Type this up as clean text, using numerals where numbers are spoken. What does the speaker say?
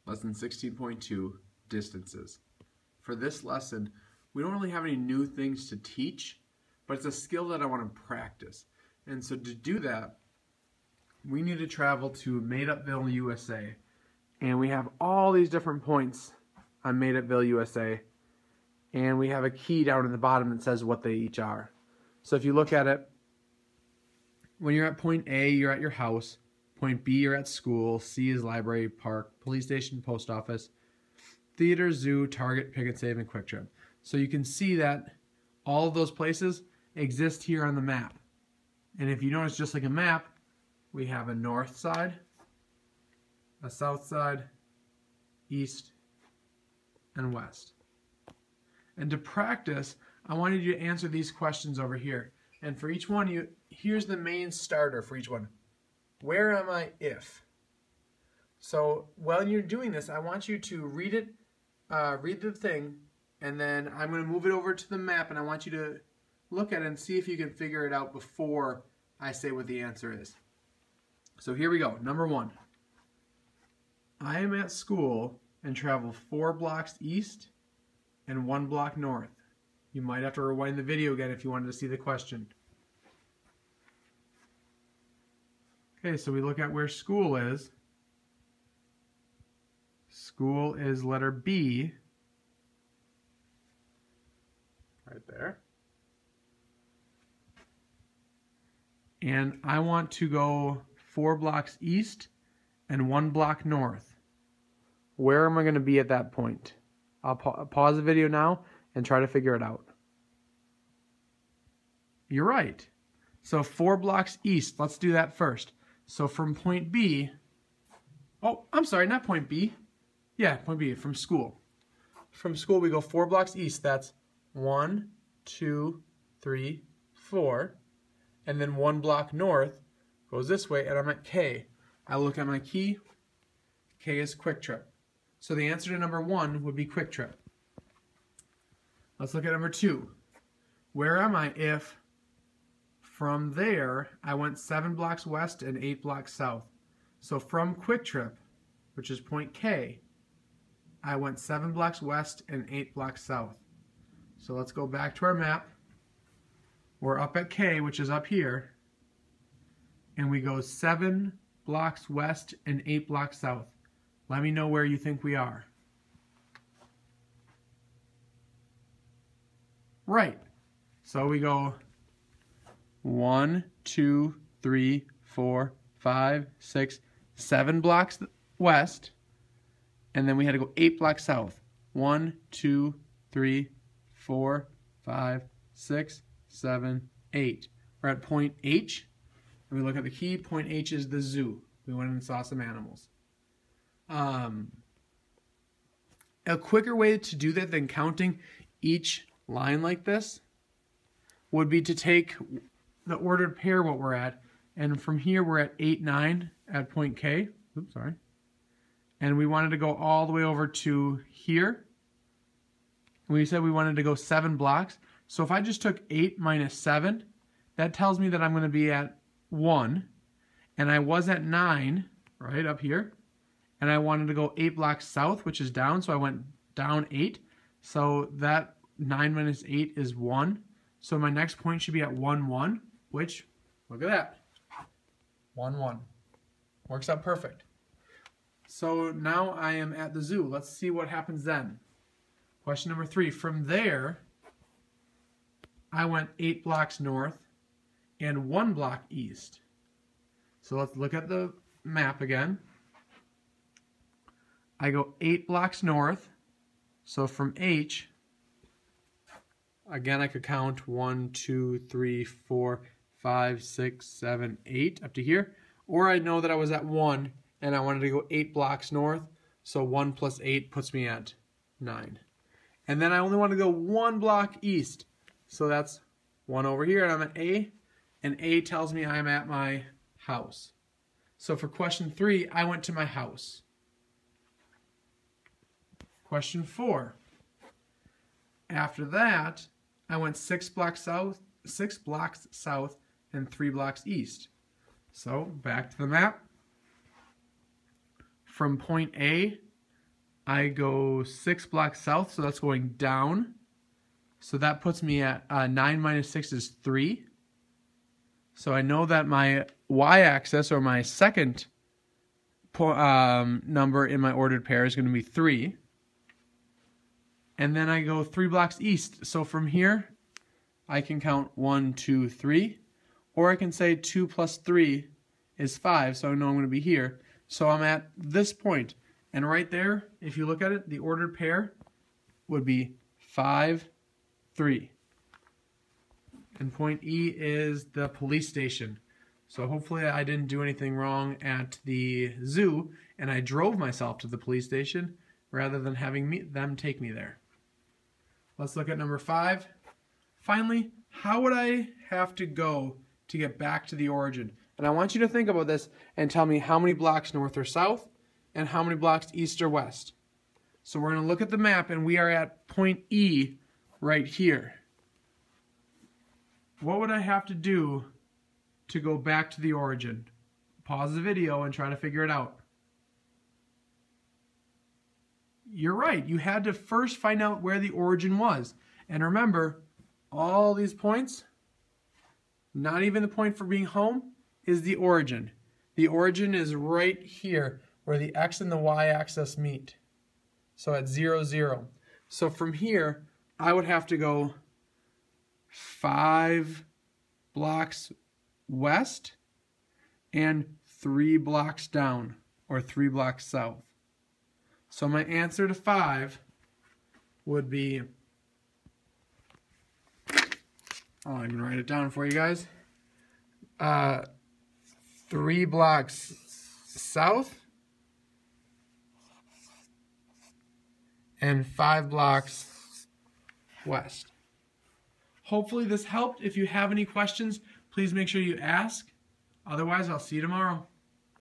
Lesson 16.2, distances. For this lesson, we don't really have any new things to teach, but it's a skill that I want to practice. And so to do that, we need to travel to Madeupville, USA. And we have all these different points on Madeupville, USA. And we have a key down at the bottom that says what they each are. So if you look at it, when you're at point A, you're at your house. Point B, you're at school. C is library, park, police station, post office, theater, zoo, Target, Pick and Save, and Quick Trip. So you can see that all of those places exist here on the map. And if you notice, just like a map, we have a north side, a south side, east, and west. And to practice, I wanted you to answer these questions over here. And for each one, here's the main starter for each one. Where am I if? So while you're doing this, I want you to read it, read the thing, and then I'm going to move it over to the map, and I want you to look at it and see if you can figure it out before I say what the answer is. So here we go. Number one. I am at school and travel 4 blocks east and 1 block north. You might have to rewind the video again if you wanted to see the question. Okay, so we look at where school is. School is letter B. Right there. And I want to go 4 blocks east and 1 block north. Where am I going to be at that point? I'll pause the video now and try to figure it out. You're right. So 4 blocks east. Let's do that first. So from point B, oh, I'm sorry, not point B. Yeah, point B, from school. From school, we go 4 blocks east. That's 1, 2, 3, 4. And then 1 block north goes this way, and I'm at K. I look at my key. K is Quick Trip. So the answer to number 1 would be Quick Trip. Let's look at number 2. Where am I if from there I went 7 blocks west and 8 blocks south? So from Quick Trip, which is point K, I went 7 blocks west and 8 blocks south. So let's go back to our map. We're up at K, which is up here, and we go 7 blocks west and 8 blocks south. Let me know where you think we are. Right. So we go 1, 2, 3, 4, 5, 6, 7 blocks west, and then we had to go 8 blocks south. 1, 2, 3, 4, 5, 6, 7, 8. We're at point H, and we look at the key. Point H is the zoo. We went and saw some animals. A quicker way to do that than counting each line like this would be to take the ordered pair what we're at, and from here we're at 8, 9 at point K. Oops, sorry. And we wanted to go all the way over to here. We said we wanted to go 7 blocks. So if I just took 8 minus 7, that tells me that I'm going to be at 1. And I was at 9, right up here. And I wanted to go 8 blocks south, which is down. So I went down 8. So that 9 minus 8 is 1. So my next point should be at 1, 1, which, look at that. 1, 1. Works out perfect. So now I am at the zoo. Let's see what happens then. Question number 3. From there, I went 8 blocks north and 1 block east. So let's look at the map again. I go 8 blocks north. So from H, again I could count 1, 2, 3, 4, 5, 6, 7, 8 up to here. Or I know that I was at 1 and I wanted to go 8 blocks north. So 1 plus 8 puts me at 9. And then I only want to go 1 block east. So that's 1 over here, and I'm at A, and A tells me I'm at my house. So for question 3, I went to my house. Question 4. After that, I went 6 blocks south, and 3 blocks east. So back to the map. From point A, I go 6 blocks south, so that's going down. So that puts me at 9 minus 6 is 3. So I know that my y-axis, or my second number in my ordered pair, is going to be 3. And then I go 3 blocks east. So from here, I can count 1, 2, 3. Or I can say 2 plus 3 is 5, so I know I'm going to be here. So I'm at this point. And right there, if you look at it, the ordered pair would be 5, 3. And point E is the police station. So hopefully I didn't do anything wrong at the zoo, and I drove myself to the police station rather than having them take me there. Let's look at number 5. Finally, how would I have to go to get back to the origin? And I want you to think about this and tell me how many blocks north or south and how many blocks east or west. So we're going to look at the map, and we are at point E right here. What would I have to do to go back to the origin? Pause the video and try to figure it out. You're right. You had to first find out where the origin was. And remember, all these points, not even the point for being home, is the origin. The origin is right here where the x and the y-axis meet. So at 0, 0. So from here, I would have to go 5 blocks west and 3 blocks down, or 3 blocks south. So my answer to 5 would be, I'm going to write it down for you guys, 3 blocks south and 5 blocks west. Hopefully this helped. If you have any questions, please make sure you ask. Otherwise, I'll see you tomorrow.